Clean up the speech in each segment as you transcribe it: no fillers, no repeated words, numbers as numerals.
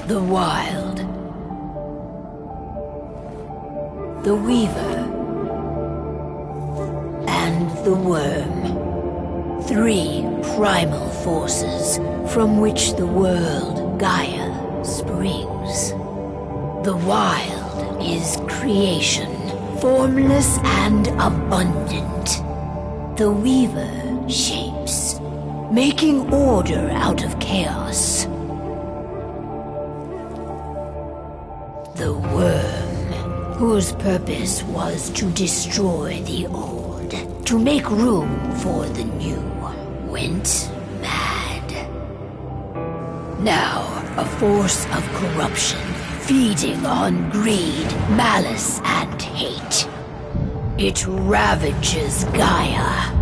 The Wild. The Weaver. And the Worm. Three primal forces from which the world Gaia springs. The Wild is creation, formless and abundant. The Weaver shapes, making order out of chaos. The Worm, whose purpose was to destroy the old, to make room for the new, went mad. Now, a force of corruption, feeding on greed, malice, and hate. It ravages Gaia.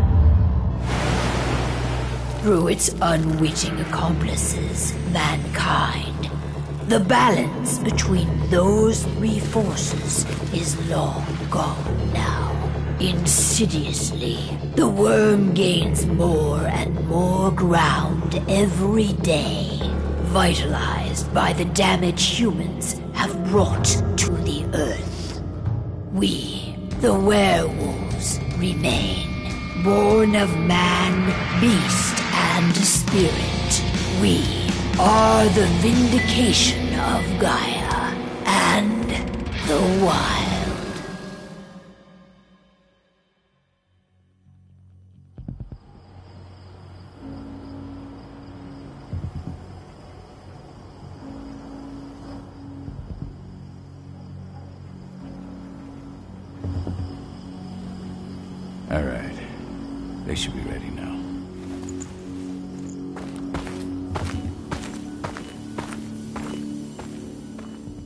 Through its unwitting accomplices, mankind, the balance between those three forces is long gone now. Insidiously, the Worm gains more and more ground every day, vitalized by the damage humans have brought to the Earth. We, the werewolves, remain, born of man, beast, and spirit. We are the vindication of Gaia and the Wild. All right. They should be ready now.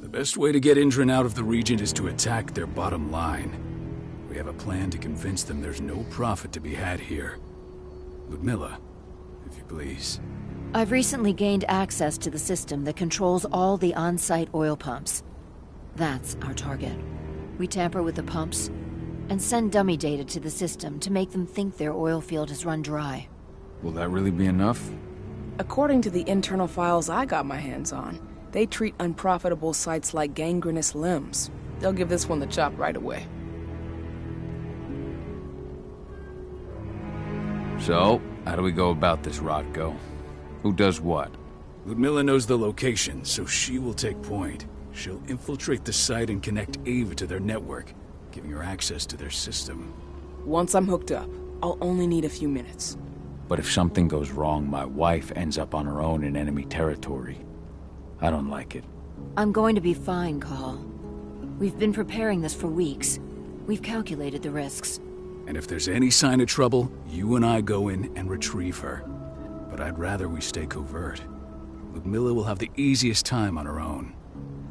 The best way to get Indran out of the region is to attack their bottom line. We have a plan to convince them there's no profit to be had here. Ludmilla, if you please. I've recently gained access to the system that controls all the on-site oil pumps. That's our target. We tamper with the pumps, and send dummy data to the system to make them think their oil field has run dry. Will that really be enough? According to the internal files I got my hands on, they treat unprofitable sites like gangrenous limbs. They'll give this one the chop right away. So, how do we go about this, Rodko? Who does what? Ludmilla knows the location, so she will take point. She'll infiltrate the site and connect Ava to their network, giving her access to their system. Once I'm hooked up, I'll only need a few minutes. But if something goes wrong, my wife ends up on her own in enemy territory. I don't like it. I'm going to be fine, Call. We've been preparing this for weeks. We've calculated the risks. And if there's any sign of trouble, you and I go in and retrieve her. But I'd rather we stay covert. Ludmilla will have the easiest time on her own.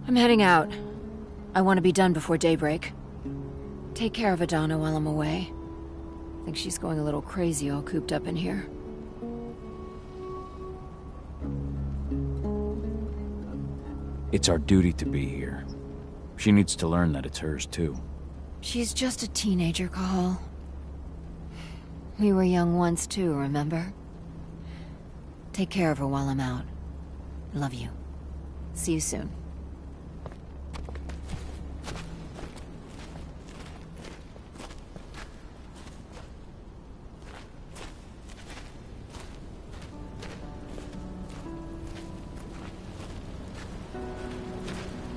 I'm heading out. I want to be done before daybreak. Take care of Adana while I'm away. I think she's going a little crazy all cooped up in here. It's our duty to be here. She needs to learn that it's hers, too. She's just a teenager, Call. We were young once, too, remember? Take care of her while I'm out. Love you. See you soon.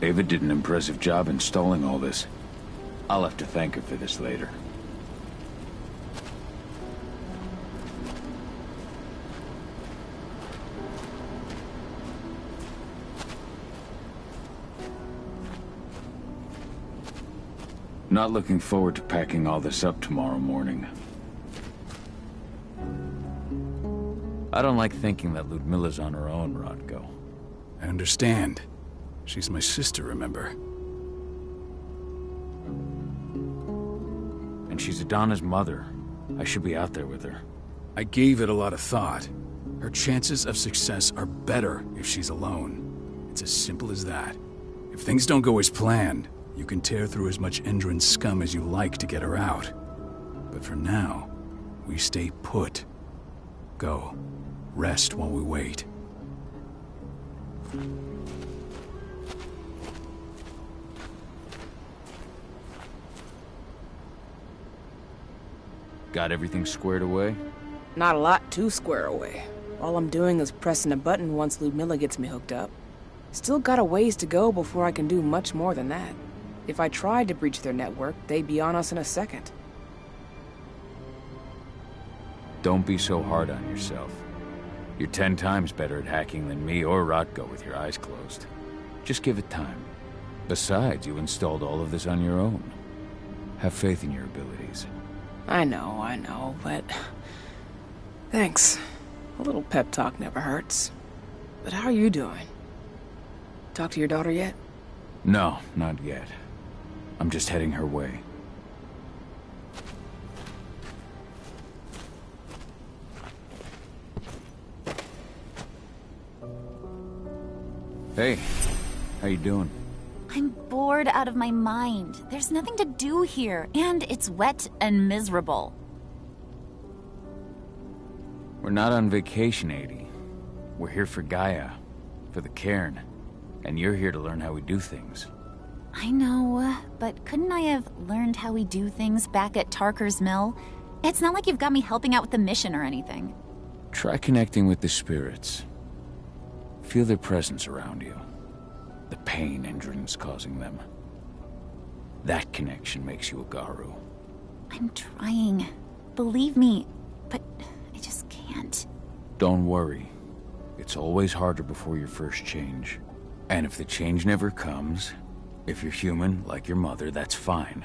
Ava did an impressive job installing all this. I'll have to thank her for this later. Not looking forward to packing all this up tomorrow morning. I don't like thinking that Ludmilla's on her own, Rodko. I understand. She's my sister, remember? And she's Adana's mother. I should be out there with her. I gave it a lot of thought. Her chances of success are better if she's alone. It's as simple as that. If things don't go as planned, you can tear through as much Endron scum as you like to get her out. But for now, we stay put. Go. Rest while we wait. Got everything squared away? Not a lot to square away. All I'm doing is pressing a button once Ludmilla gets me hooked up. Still got a ways to go before I can do much more than that. If I tried to breach their network, they'd be on us in a second. Don't be so hard on yourself. You're 10 times better at hacking than me or Rodko with your eyes closed. Just give it time. Besides, you installed all of this on your own. Have faith in your abilities. I know, but... Thanks. A little pep talk never hurts. But how are you doing? Talk to your daughter yet? No, not yet. I'm just heading her way. Hey, how you doing? I'm bored out of my mind. There's nothing to do here, and it's wet and miserable. We're not on vacation, Adie. We're here for Gaia, for the cairn, and you're here to learn how we do things. I know, but couldn't I have learned how we do things back at Tarker's Mill? It's not like you've got me helping out with the mission or anything. Try connecting with the spirits. Feel their presence around you. The pain Endron's causing them. That connection makes you a Garu. I'm trying. Believe me, but I just can't. Don't worry. It's always harder before your first change. And if the change never comes, if you're human, like your mother, that's fine.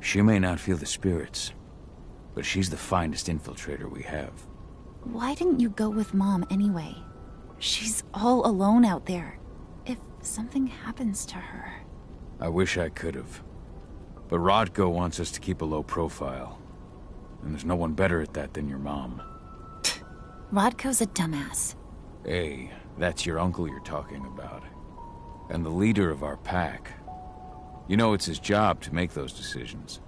She may not feel the spirits, but she's the finest infiltrator we have. Why didn't you go with Mom anyway? She's all alone out there. If something happens to her... I wish I could have. But Rodko wants us to keep a low profile. And there's no one better at that than your mom. Rodko's a dumbass. Hey, that's your uncle you're talking about. And the leader of our pack. You know it's his job to make those decisions.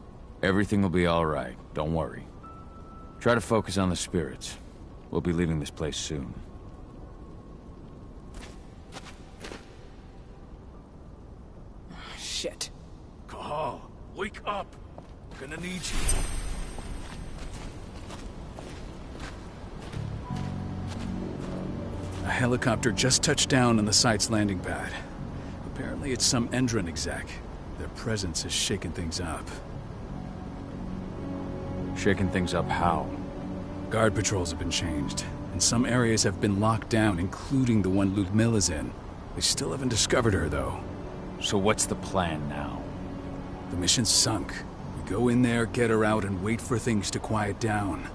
Everything will be alright, don't worry. Try to focus on the spirits. We'll be leaving this place soon. Shit. Cahal, wake up! I'm gonna need you. A helicopter just touched down on the site's landing pad. Apparently it's some Endron exec. Their presence has shaken things up. Shaking things up how? Guard patrols have been changed, and some areas have been locked down, including the one Ludmilla's in. They still haven't discovered her, though. So what's the plan now? The mission's sunk. We go in there, get her out, and wait for things to quiet down.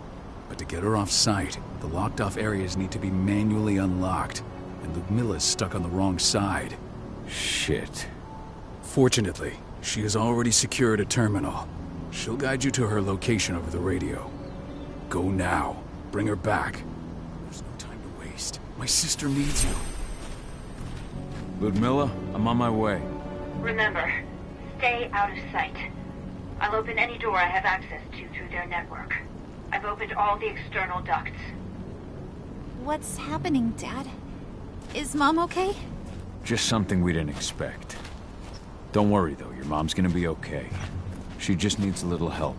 But to get her off site, the locked-off areas need to be manually unlocked, and Ludmilla's stuck on the wrong side. Shit. Fortunately, she has already secured a terminal. She'll guide you to her location over the radio. Go now. Bring her back. There's no time to waste. My sister needs you. Ludmilla, I'm on my way. Remember, stay out of sight. I'll open any door I have access to through their network. I've opened all the external ducts. What's happening, Dad? Is Mom okay? Just something we didn't expect. Don't worry, though. Your mom's gonna be okay. She just needs a little help.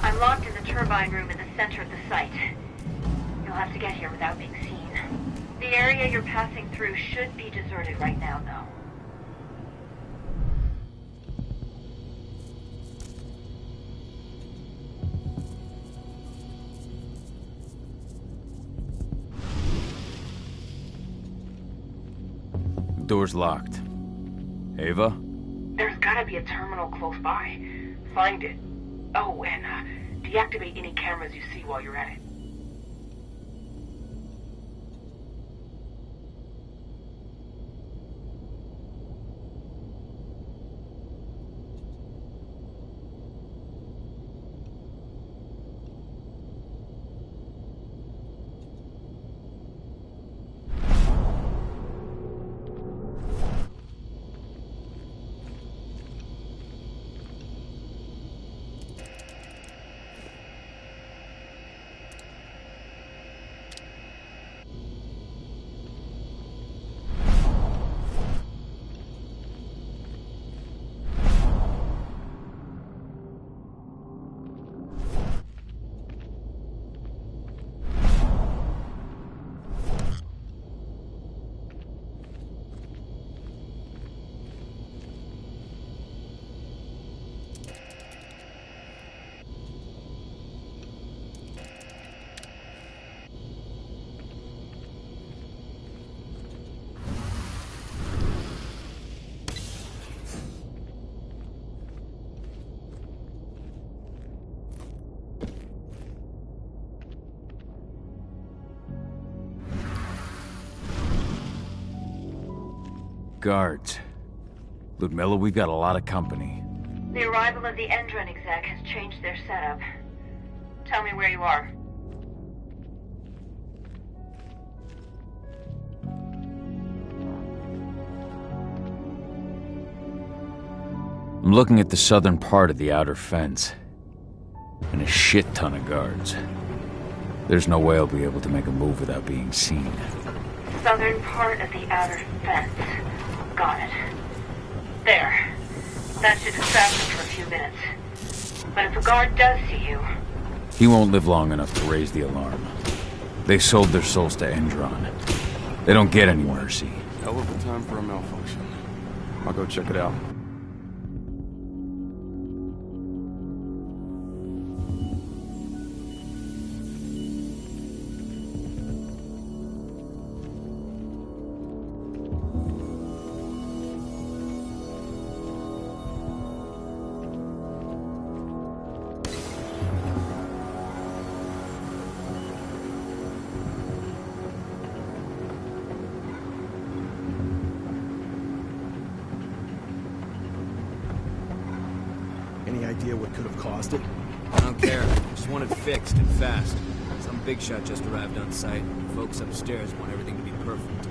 I'm locked in the turbine room in the center of the site. You'll have to get here without being seen. The area you're passing through should be deserted right now, though. Door's locked. Ava? There's gotta be a terminal close by. Find it. Oh, and deactivate any cameras you see while you're at it. Guards. Ludmilla, we've got a lot of company. The arrival of the Endron exec has changed their setup. Tell me where you are. I'm looking at the southern part of the outer fence. And a shit ton of guards. There's no way I'll be able to make a move without being seen. Southern part of the outer fence. Got it. There. That should distract them for a few minutes. But if a guard does see you... He won't live long enough to raise the alarm. They sold their souls to Endron. They don't get any mercy. Hell of a time for a malfunction. I'll go check it out. Any idea what could have caused it? I don't care. Just want it fixed and fast. Some big shot just arrived on site. Folks upstairs want everything to be perfect.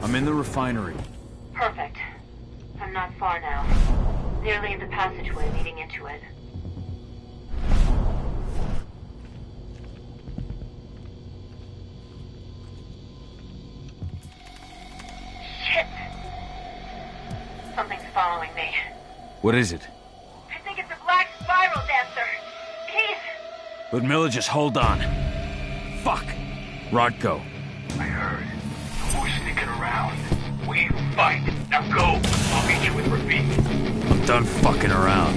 I'm in the refinery. Perfect. I'm not far now. Nearly in the passageway leading into it. Shit! Something's following me. What is it? I think it's a black spiral dancer. He's... Ludmilla, just hold on. Fuck! Rodko. I heard. Who's sneaking around? We fight. Now go. I'll meet you with Rafik. I'm done fucking around.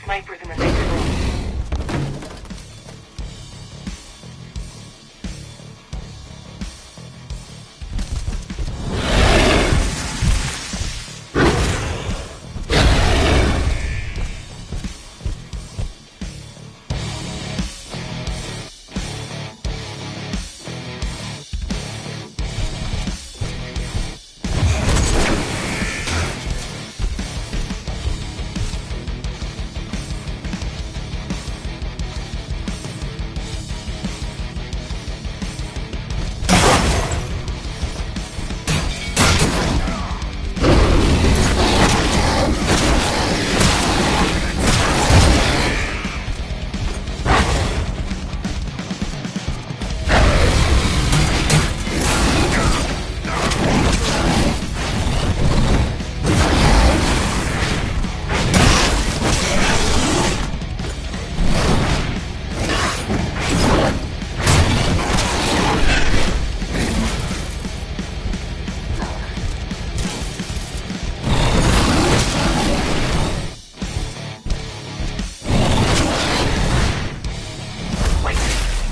snipers in the next room.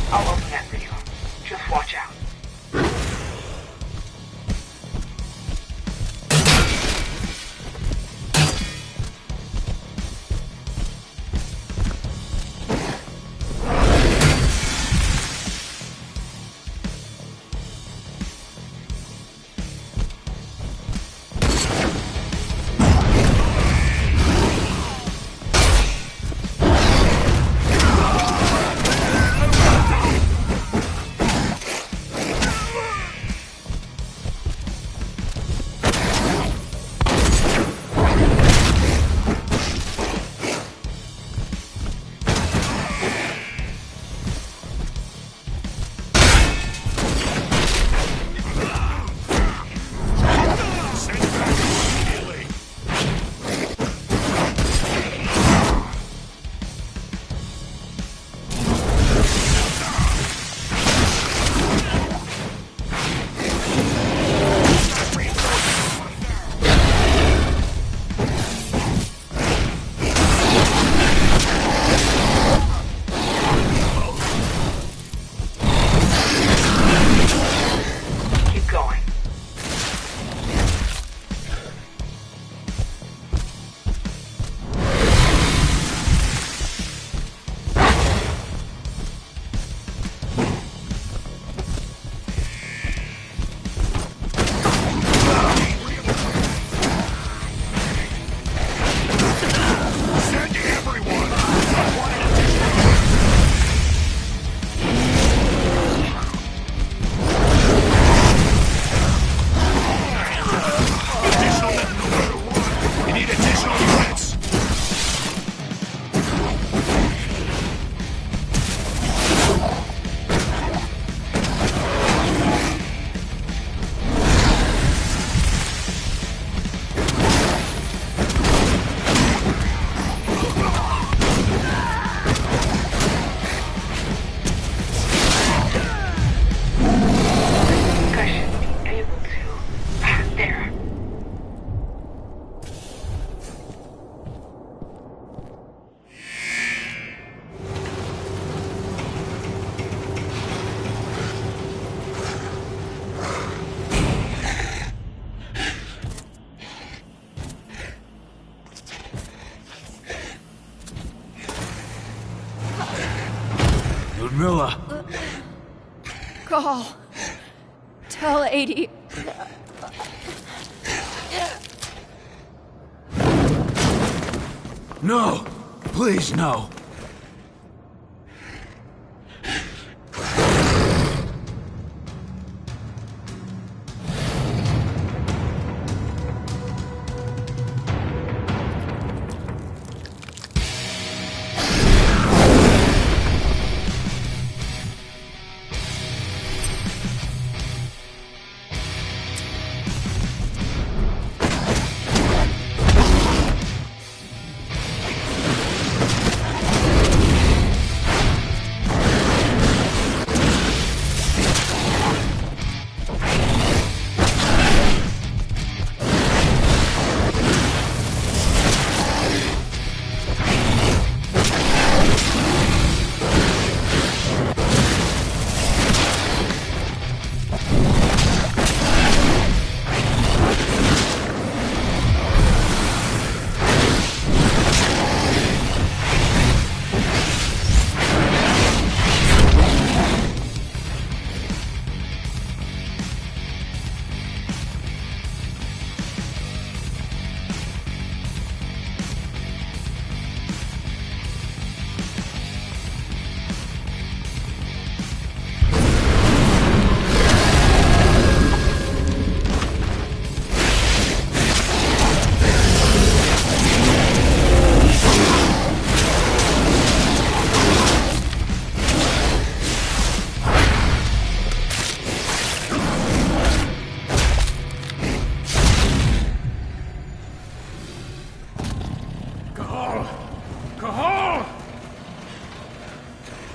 I'll open that video. Just watch out. Ludmilla! Call. Tell 80. No! Please, no!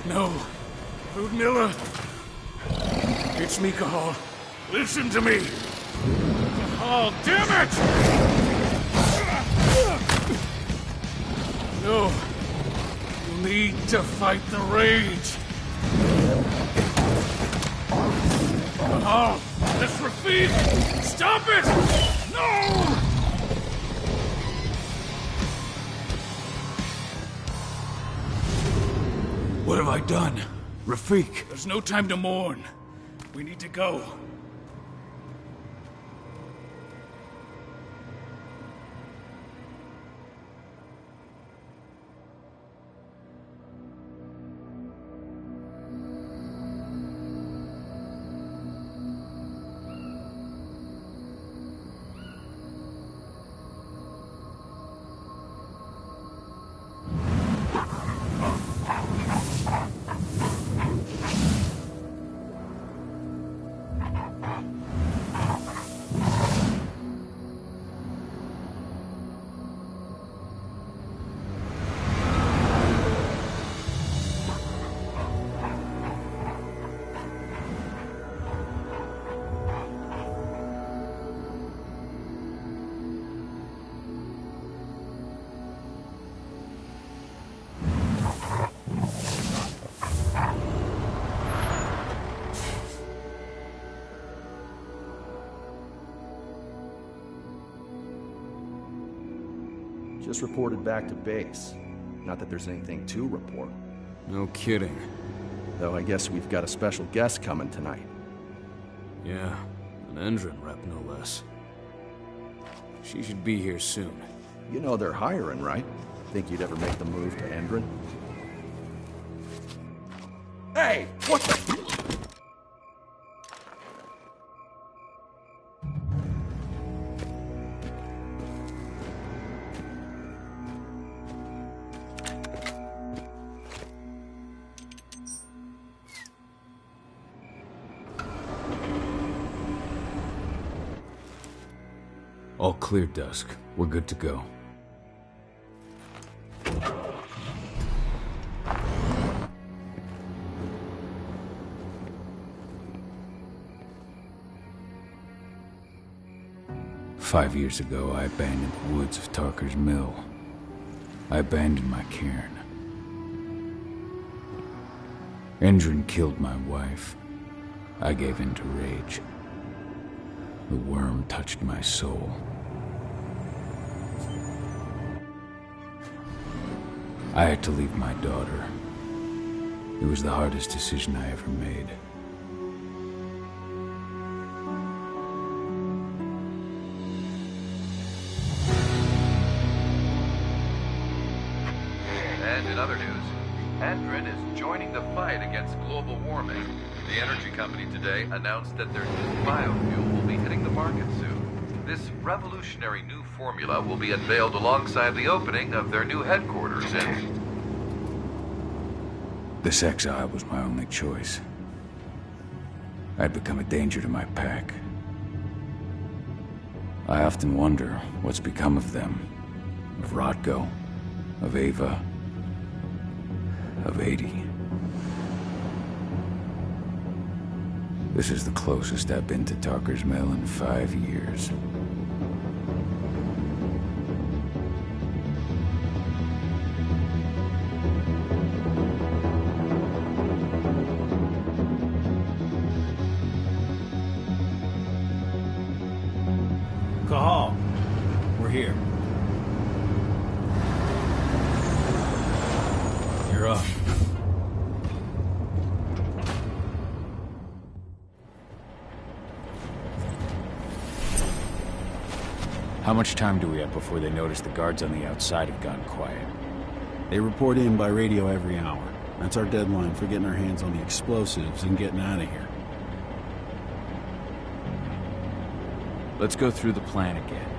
No. Ludmilla! It's me, Cahal. Listen to me! Cahal, damn it! No. You need to fight the rage. Cahal! That's Rafik! Stop it! No! What have I done? Rafik! There's no time to mourn. We need to go. Just reported back to base. Not that there's anything to report. No kidding. Though I guess we've got a special guest coming tonight. Yeah, an Endron rep no less. She should be here soon. You know they're hiring, right? Think you'd ever make the move to Endron? Hey! What the... All clear, Dusk. We're good to go. "5 years ago, I abandoned the woods of Tarker's Mill. I abandoned my cairn. Endron killed my wife. I gave in to rage. The worm touched my soul. I had to leave my daughter. It was the hardest decision I ever made. And in other news, Endron is joining the fight against global warming. The energy company today announced that their new biofuel will be hitting the market soon. This revolutionary new formula will be unveiled alongside the opening of their new headquarters in... This exile was my only choice. I'd become a danger to my pack. I often wonder what's become of them. Of Rodko, of Ava, of 80. This is the closest I've been to Tarker's Mill in 5 years. Cahal, we're here. You're up. How much time do we have before they notice the guards on the outside have gone quiet? They report in by radio every hour. That's our deadline for getting our hands on the explosives and getting out of here. Let's go through the plan again,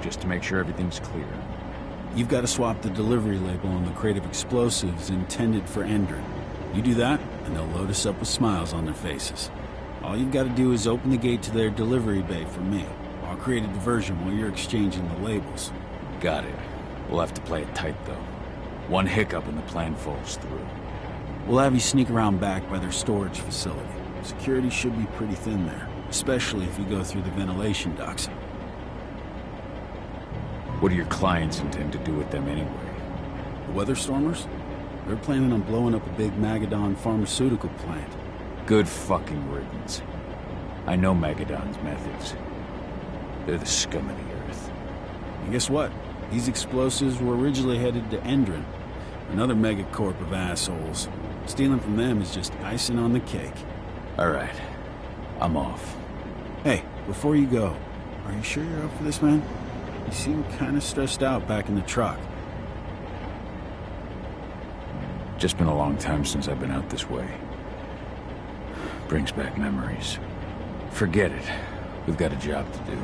just to make sure everything's clear. You've got to swap the delivery label on the crate of explosives intended for Endron. You do that, and they'll load us up with smiles on their faces. All you've got to do is open the gate to their delivery bay for me. I'll create a diversion while you're exchanging the labels. Got it. We'll have to play it tight, though. One hiccup and the plan falls through. We'll have you sneak around back by their storage facility. Security should be pretty thin there, especially if you go through the ventilation ducts. What do your clients intend to do with them anyway? The Weatherstormers? They're planning on blowing up a big Magadon pharmaceutical plant. Good fucking riddance. I know Magadon's methods. They're the scum of the earth. And guess what? These explosives were originally headed to Endron, another megacorp of assholes. Stealing from them is just icing on the cake. All right. I'm off. Hey, before you go, are you sure you're up for this, man? You seem kind of stressed out back in the truck. Just been a long time since I've been out this way. Brings back memories. Forget it. We've got a job to do.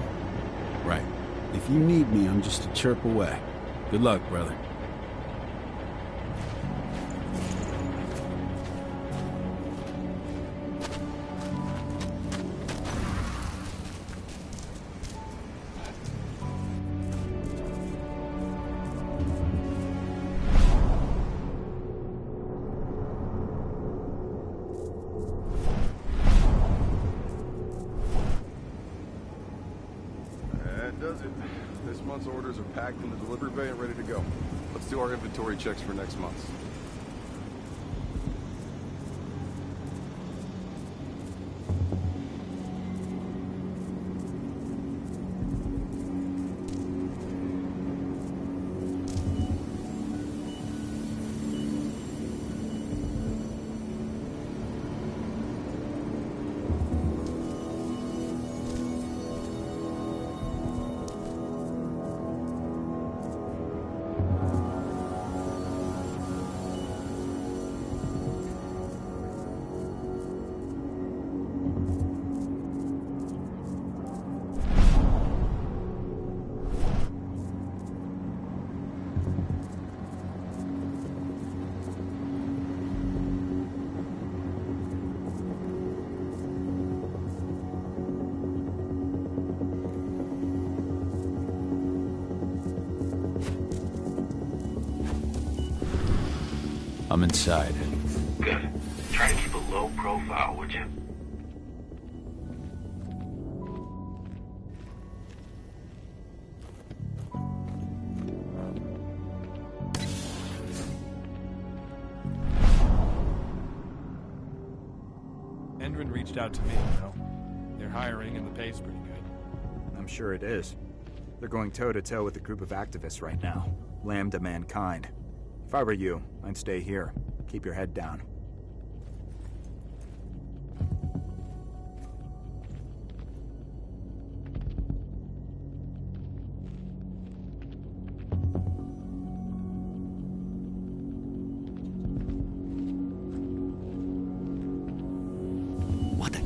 Right. If you need me, I'm just a chirp away. Good luck, brother. This month's orders are packed in the delivery bay and ready to go. Let's do our inventory checks for next month. I'm inside. Good. Try to keep a low profile, would you? Endron reached out to me, They're hiring and the pay's pretty good. I'm sure it is. They're going toe-to-toe with a group of activists right now. Lambda Mankind. If I were you, I'd stay here. Keep your head down. What the...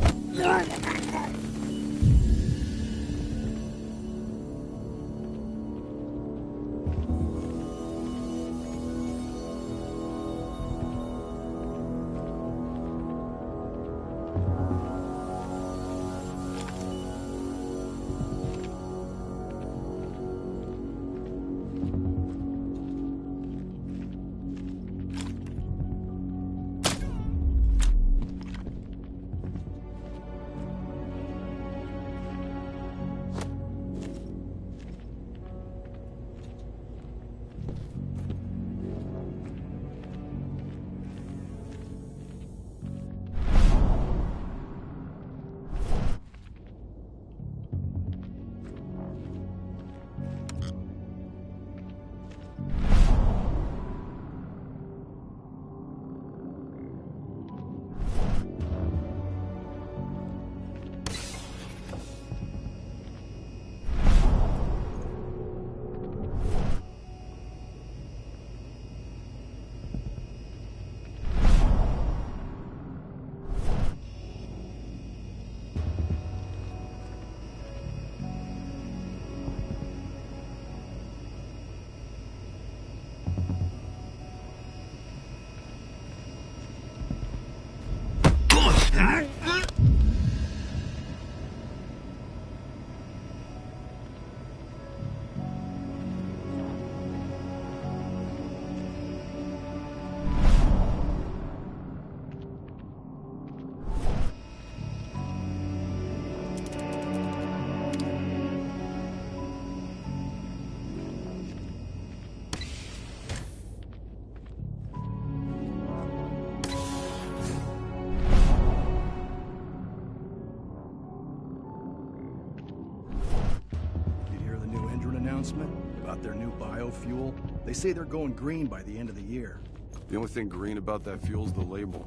announcement about their new biofuel? They say they're going green by the end of the year. The only thing green about that fuel's the label.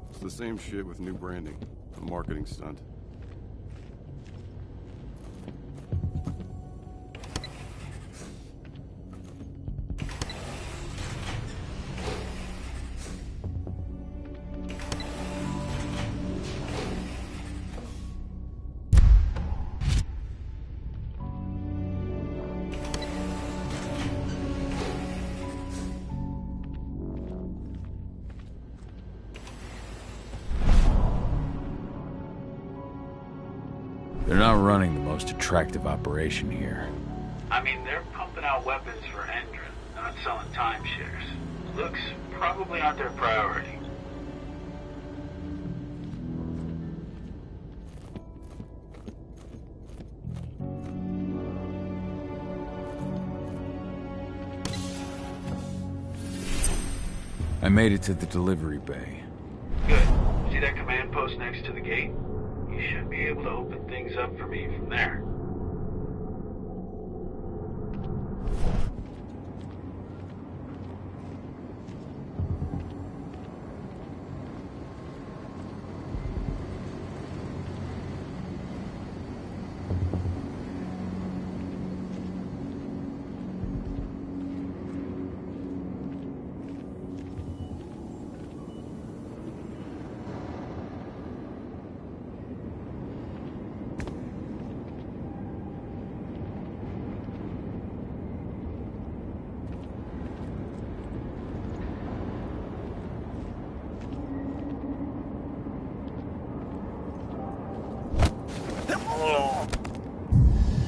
It's the same shit with new branding. A marketing stunt. They're not running the most attractive operation here. I mean, they're pumping out weapons for Endron, not selling timeshares. Looks probably aren't their priority. I made it to the delivery bay. Good. See that command post next to the gate? You should be able to open things up for me from there.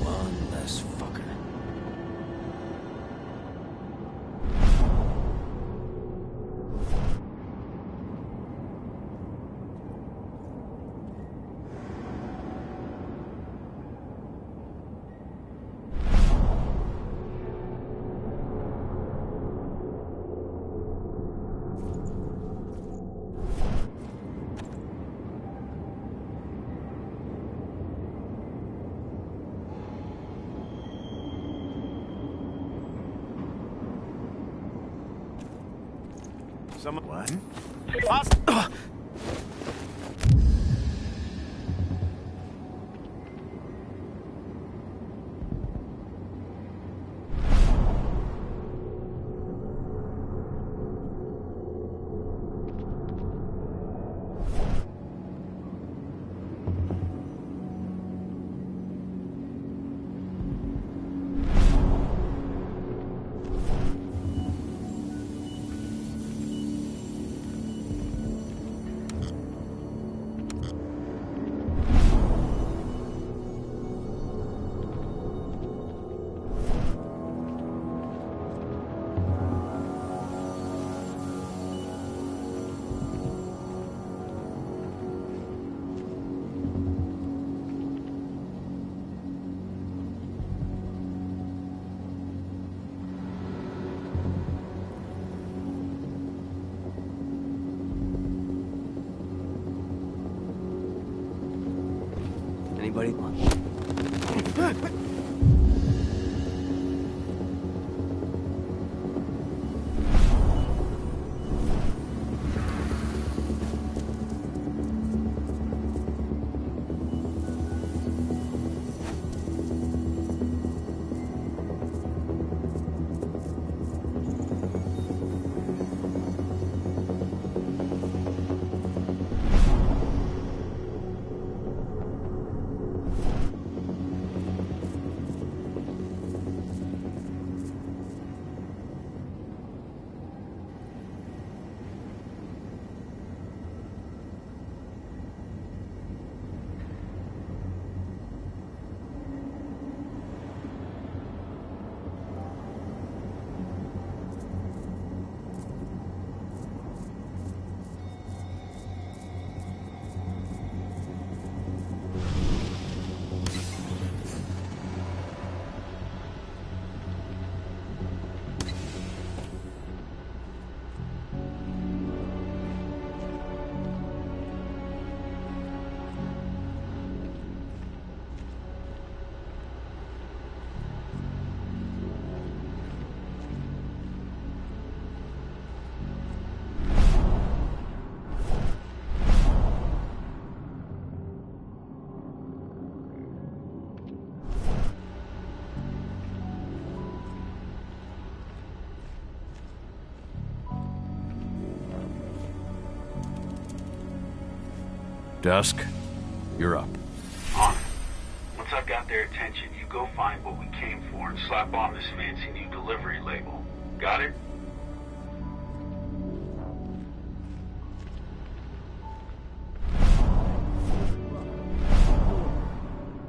One less fucker. Someone... What? Anybody? Dusk, you're up. On it. Once I've got their attention, you go find what we came for and slap on this fancy new delivery label. Got it?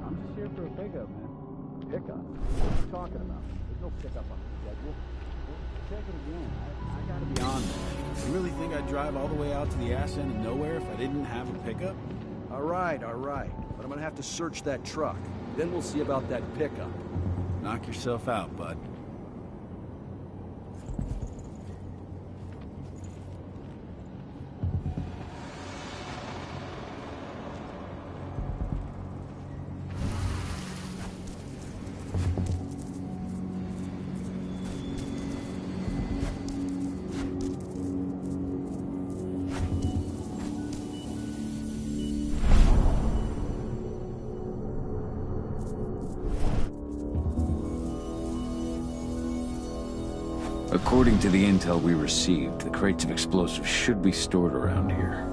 I'm just here for a pickup, man. Pickup? What are you talking about? There's no pickup on the schedule. Check it again. I gotta be on there. You really think I'd drive all the way out to the ass end of nowhere if I didn't have a pickup? All right. But I'm gonna have to search that truck. Then we'll see about that pickup. Knock yourself out, bud. According to the intel we received, the crates of explosives should be stored around here.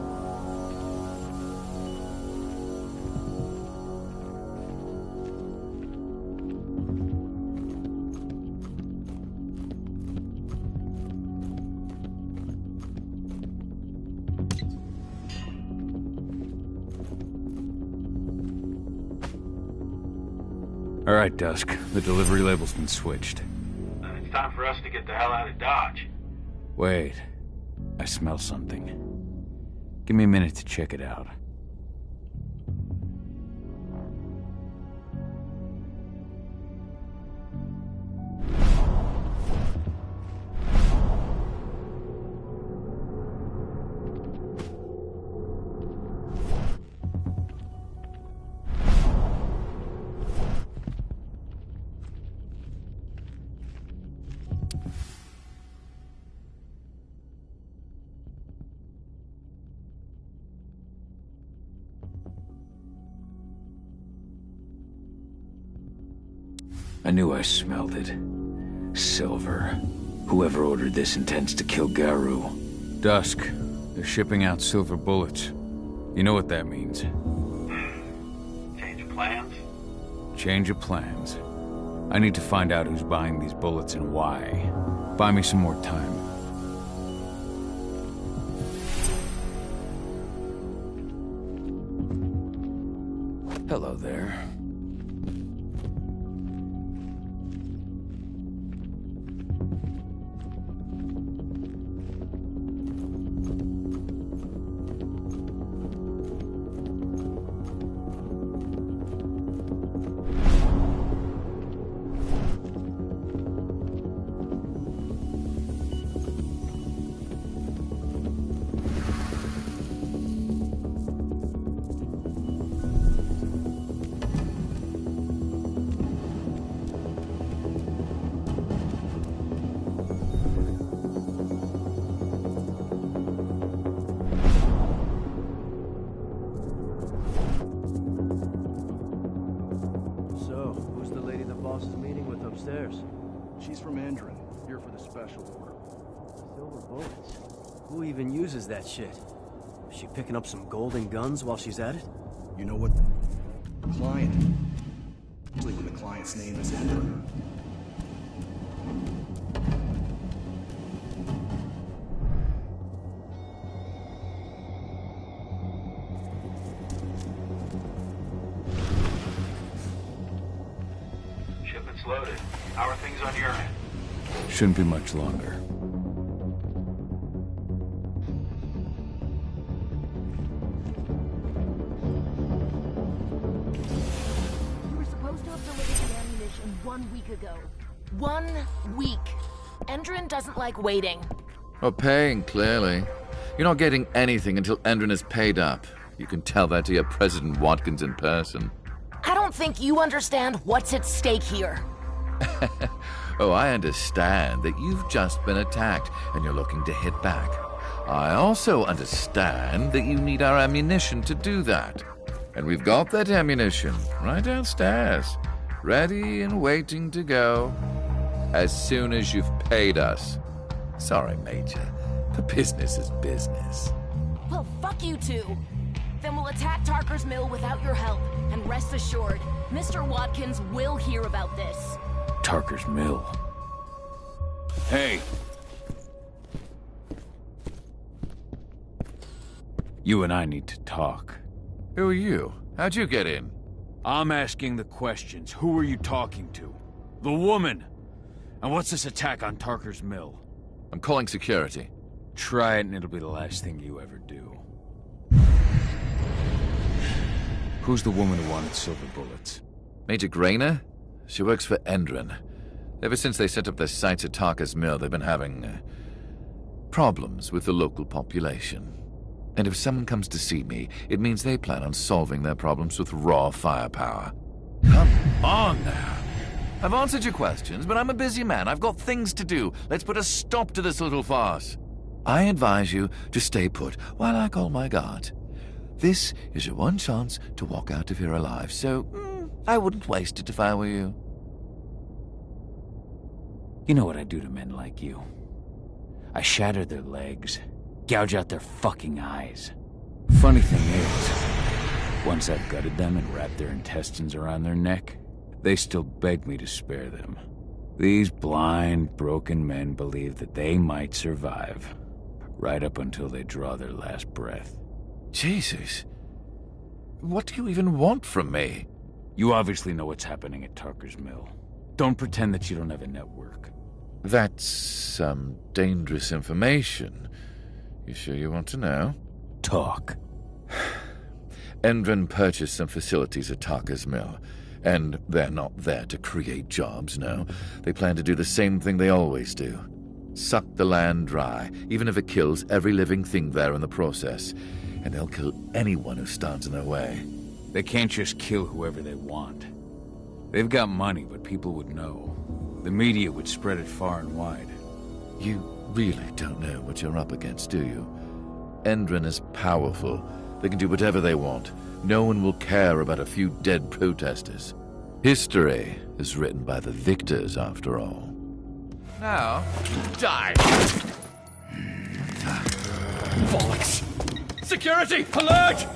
All right, Dusk. The delivery label's been switched. It's time for us to get the hell out of Dodge. Wait. I smell something. Give me a minute to check it out. I knew I smelled it. Silver. Whoever ordered this intends to kill Garu. Dusk. They're shipping out silver bullets. You know what that means. Change of plans? Change of plans. I need to find out who's buying these bullets and why. Buy me some more time. Hello there. She's from Endron, here for the special order. Silver bullets? Who even uses that shit? Is she picking up some golden guns while she's at it? You know what? Client. Usually when the client's name is Endron. Shipment's loaded. How are things on your end? Shouldn't be much longer. You were supposed to have delivered the ammunition 1 week ago. 1 week. Endron doesn't like waiting. Well, paying, clearly. You're not getting anything until Endron is paid up. You can tell that to your President Watkins in person. I don't think you understand what's at stake here. Oh, I understand that you've just been attacked and you're looking to hit back. I also understand that you need our ammunition to do that. And we've got that ammunition right downstairs, ready and waiting to go as soon as you've paid us. Sorry, Major, but business is business. Well, fuck you two. Then we'll attack Tarker's Mill without your help. And rest assured, Mr. Watkins will hear about this. Tarker's Mill. Hey! You and I need to talk. Who are you? How'd you get in? I'm asking the questions. Who are you talking to? The woman! And what's this attack on Tarker's Mill? I'm calling security. Try it and it'll be the last thing you ever do. Who's the woman who wanted silver bullets? Major Grainer? She works for Endron. Ever since they set up their sights at Tarker's Mill, they've been having problems with the local population. And if someone comes to see me, it means they plan on solving their problems with raw firepower. Come on now. I've answered your questions, but I'm a busy man. I've got things to do. Let's put a stop to this little farce. I advise you to stay put while I call my guard. This is your one chance to walk out of here alive, so I wouldn't waste it if I were you. You know what I do to men like you. I shatter their legs, gouge out their fucking eyes. Funny thing is, once I've gutted them and wrapped their intestines around their neck, they still beg me to spare them. These blind, broken men believe that they might survive, right up until they draw their last breath. Jesus. What do you even want from me? You obviously know what's happening at Tarker's Mill. Don't pretend that you don't have a network. That's some dangerous information. You sure you want to know? Talk. Endron purchased some facilities at Tarker's Mill, and they're not there to create jobs, no. They plan to do the same thing they always do. Suck the land dry, even if it kills every living thing there in the process. And they'll kill anyone who stands in their way. They can't just kill whoever they want. They've got money, but people would know. The media would spread it far and wide. You really don't know what you're up against, do you? Endron is powerful. They can do whatever they want. No one will care about a few dead protesters. History is written by the victors, after all. Now, die! Bollocks! Security! Alert!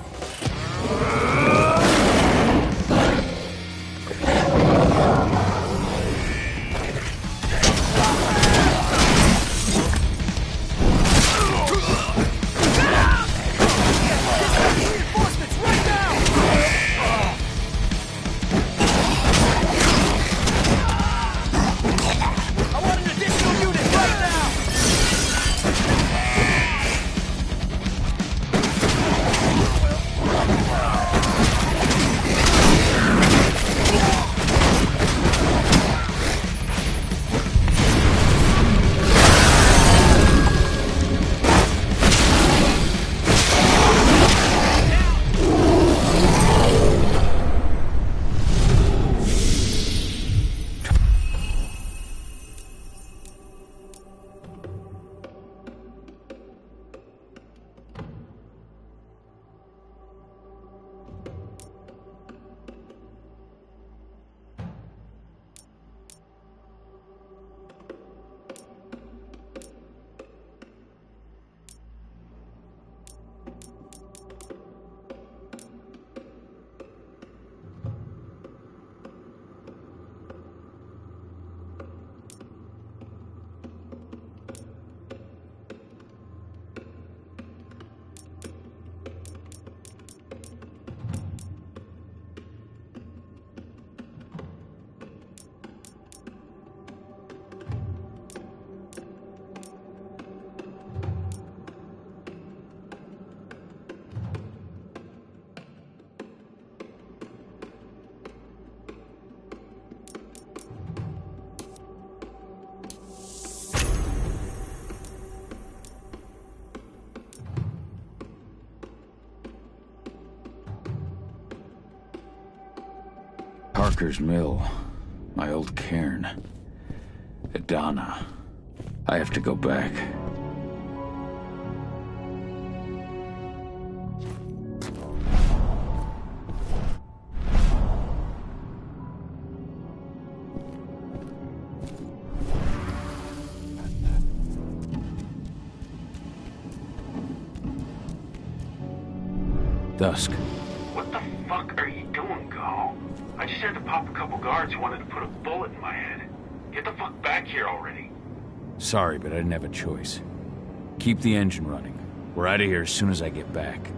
Tarker's Mill. My old cairn. Adana. I have to go back. Dusk. What the fuck are you doing, Call? I just had to pop a couple guards who wanted to put a bullet in my head. Get the fuck back here already. Sorry, but I didn't have a choice. Keep the engine running. We're out of here as soon as I get back.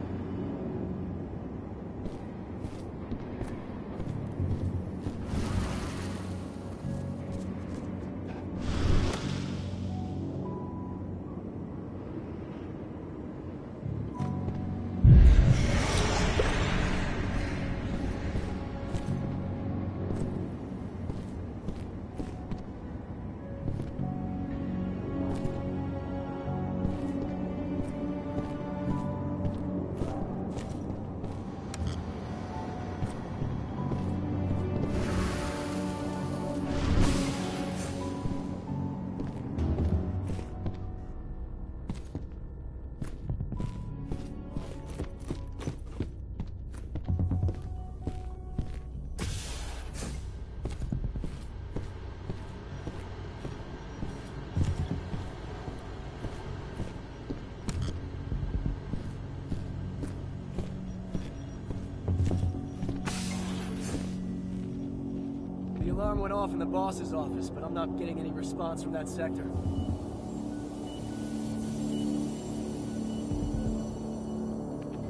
The alarm went off in the boss's office, but I'm not getting any response from that sector.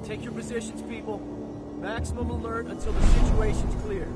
Take your positions, people. Maximum alert until the situation's clear.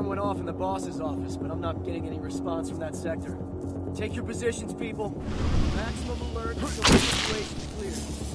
went off in the boss's office, but I'm not getting any response from that sector. Take your positions, people. Maximum alert until the situation's clear.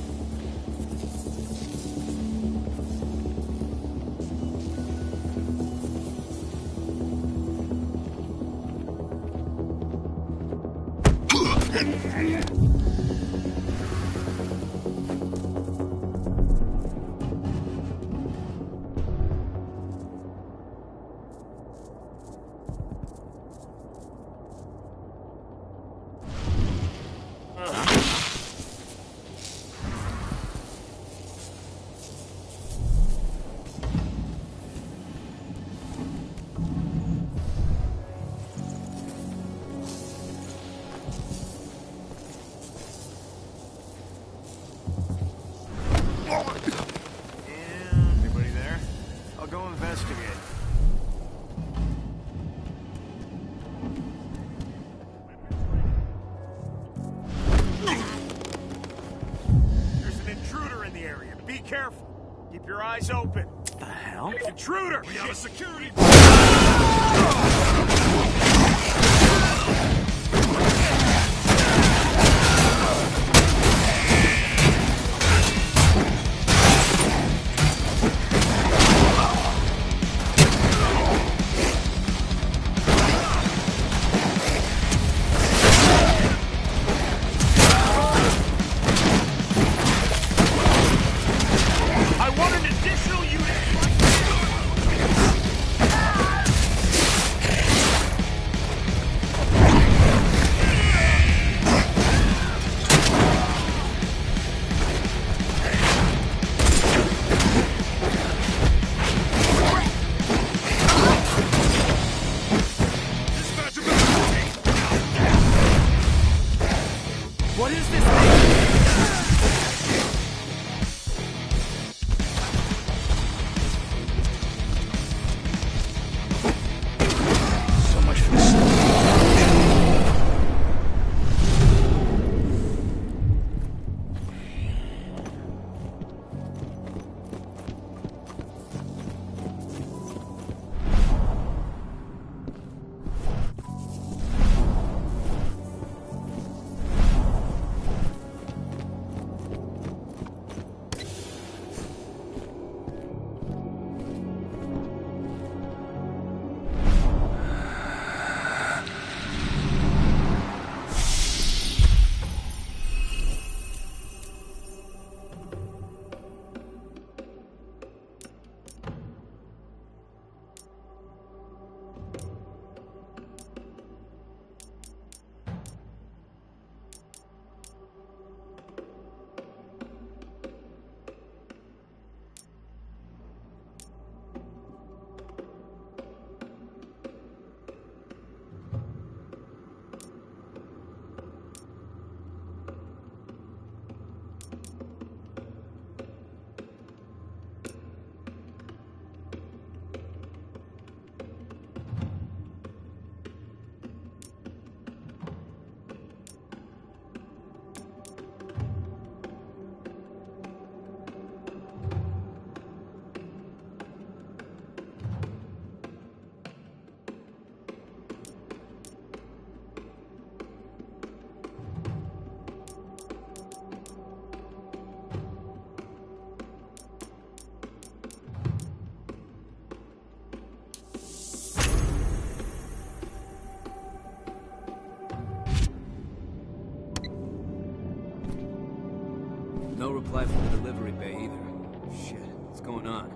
Anybody there? I'll go investigate. There's an intruder in the area. Be careful. Keep your eyes open. What the hell? Intruder! We have a security... I want an additional unit What is this So much for the No reply from the delivery bay either. Shit, what's going on?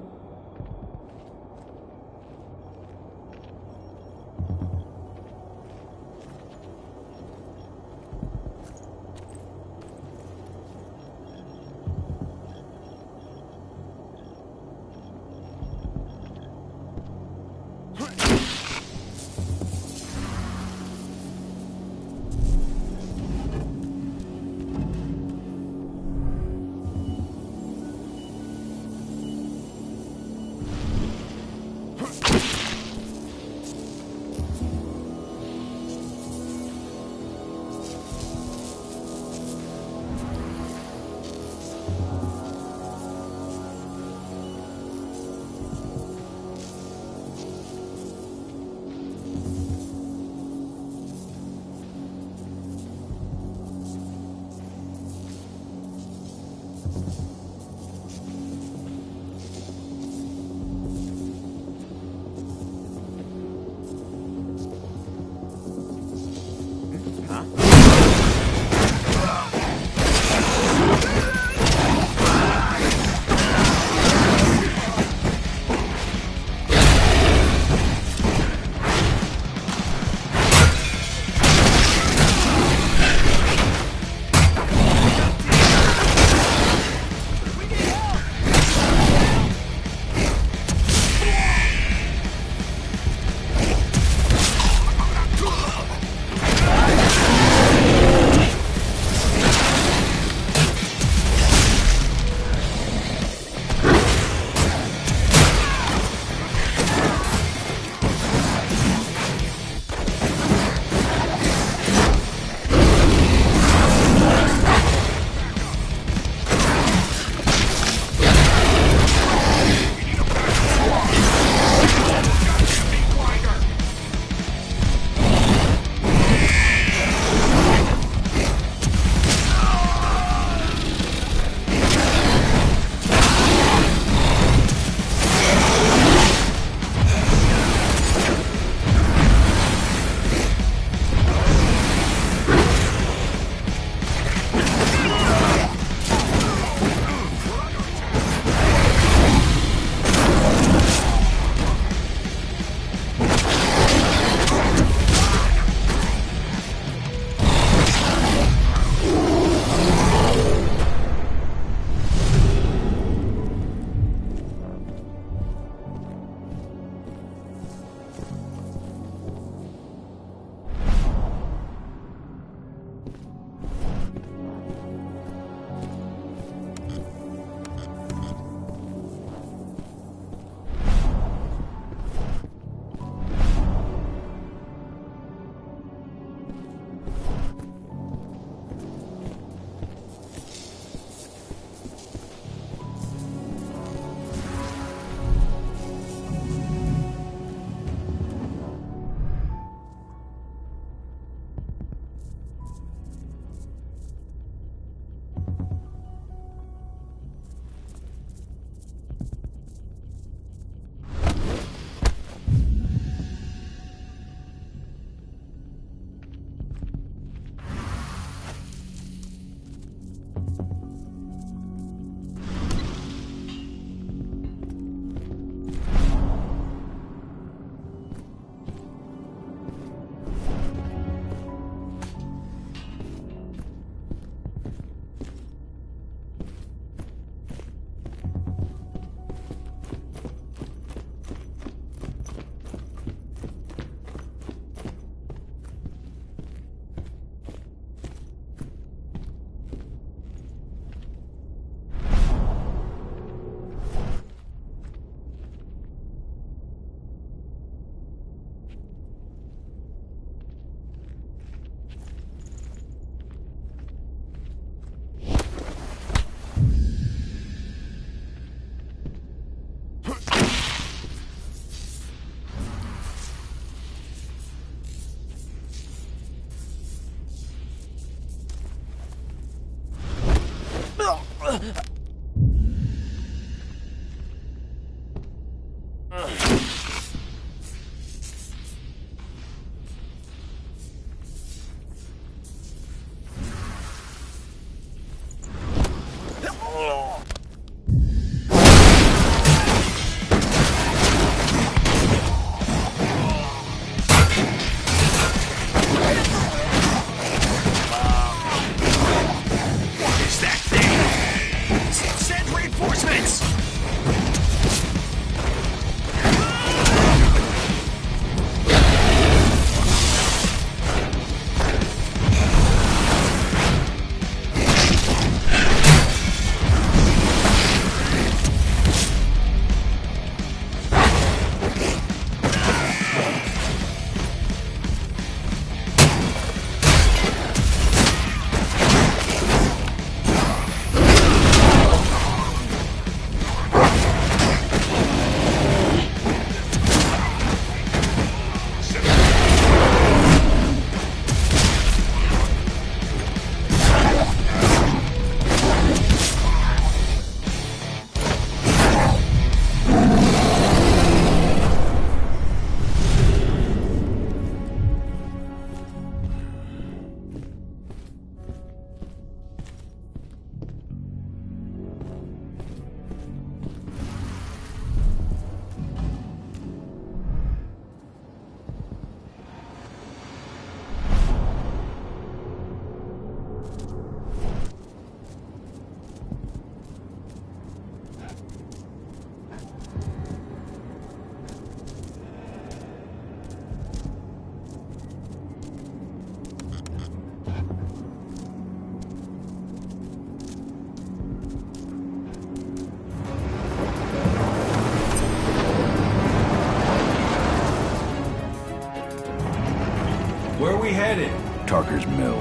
Where are we headed? Tarker's Mill.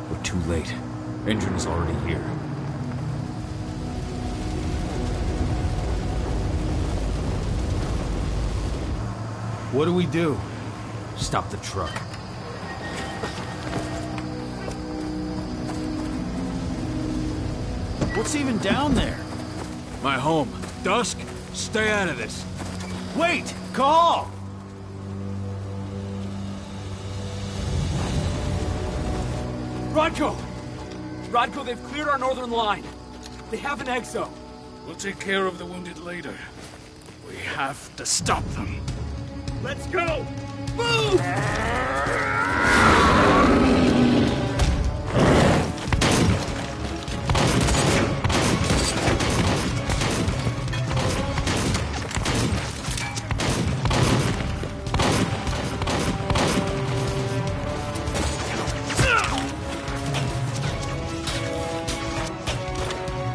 We're too late. Engine is already here. What do we do? Stop the truck. What's even down there? My home. Dusk, stay out of this. Wait! Call! Rodko! Rodko, they've cleared our northern line. They have an exo. We'll take care of the wounded later. We have to stop them. Let's go! Move!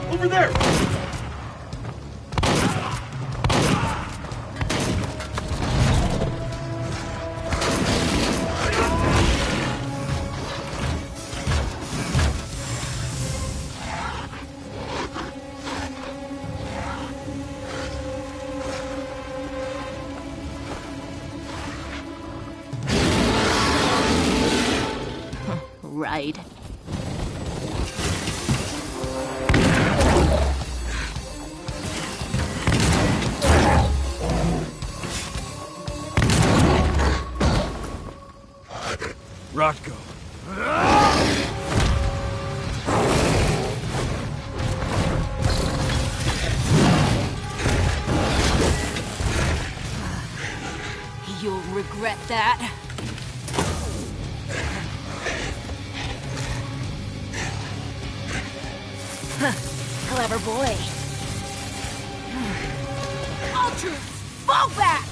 Over there! Right. Rodko. You'll regret that. Clever boy. All troops, fall back!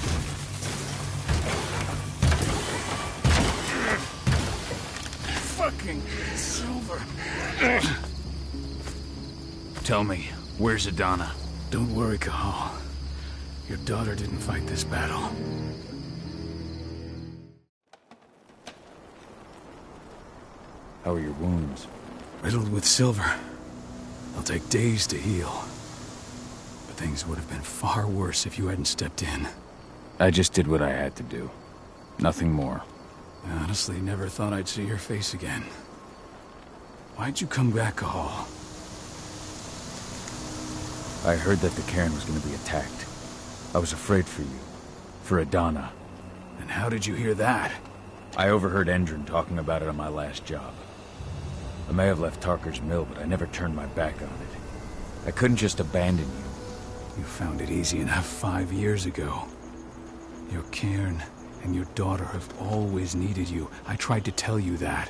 Fucking Silver. Tell me, where's Adana? Don't worry, Cahal. Your daughter didn't fight this battle. How are your wounds? Riddled with silver. They'll take days to heal. But things would have been far worse if you hadn't stepped in. I just did what I had to do. Nothing more. I honestly never thought I'd see your face again. Why'd you come back, Cahal? I heard that the cairn was going to be attacked. I was afraid for you. For Adana. And how did you hear that? I overheard Endron talking about it on my last job. I may have left Tarker's Mill, but I never turned my back on it. I couldn't just abandon you. You found it easy enough 5 years ago. Your cairn and your daughter have always needed you. I tried to tell you that.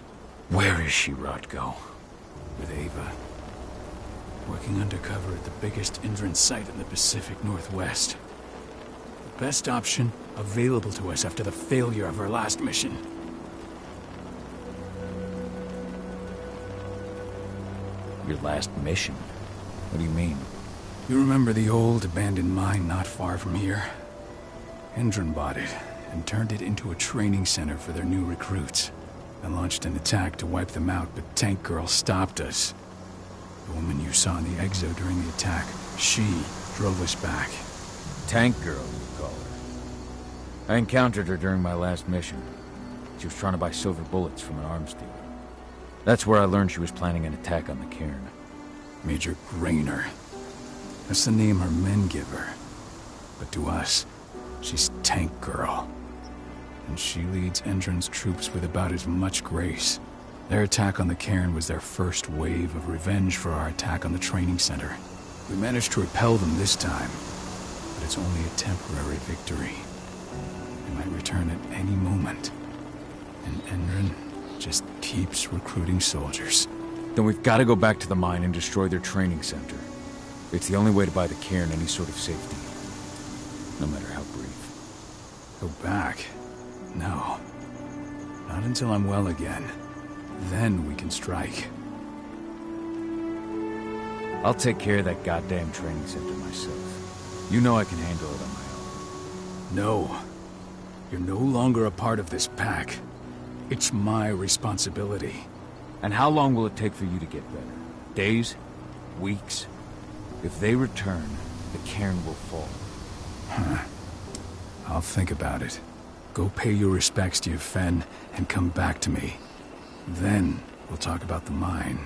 Where is she, Rodko? With Ava. Working undercover at the biggest Indran site in the Pacific Northwest. The best option available to us after the failure of our last mission. Your last mission? What do you mean? You remember the old abandoned mine not far from here? Indran bought it and turned it into a training center for their new recruits. And launched an attack to wipe them out, but Tank Girl stopped us. The woman you saw in the exo during the attack, she drove us back. Tank Girl, you call her. I encountered her during my last mission. She was trying to buy silver bullets from an arms dealer. That's where I learned she was planning an attack on the cairn. Major Grainer. That's the name her men give her. But to us, she's Tank Girl. And she leads Endron's troops with about as much grace. Their attack on the cairn was their first wave of revenge for our attack on the training center. We managed to repel them this time, but it's only a temporary victory. They might return at any moment. And Endron just keeps recruiting soldiers. Then we've got to go back to the mine and destroy their training center. It's the only way to buy the cairn any sort of safety. No matter how brief. Go back? No. Not Not until I'm well again. Then we can strike. I'll take care of that goddamn training center myself. You know I can handle it on my own. No. You're no longer a part of this pack. It's my responsibility. And how long will it take for you to get better? Days? Weeks? If they return, the cairn will fall. Huh. I'll think about it. Go pay your respects to your Fen and come back to me. Then we'll talk about the mine.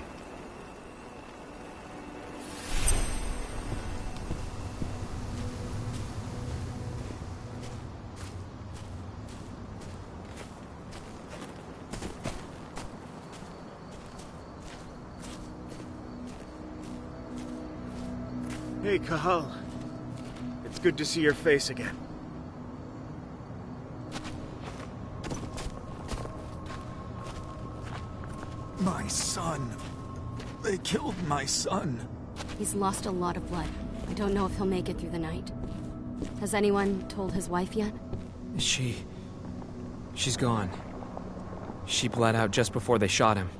Hey, Cahal. It's good to see your face again. My son. They killed my son. He's lost a lot of blood. I don't know if he'll make it through the night. Has anyone told his wife yet? She's gone. She bled out just before they shot him.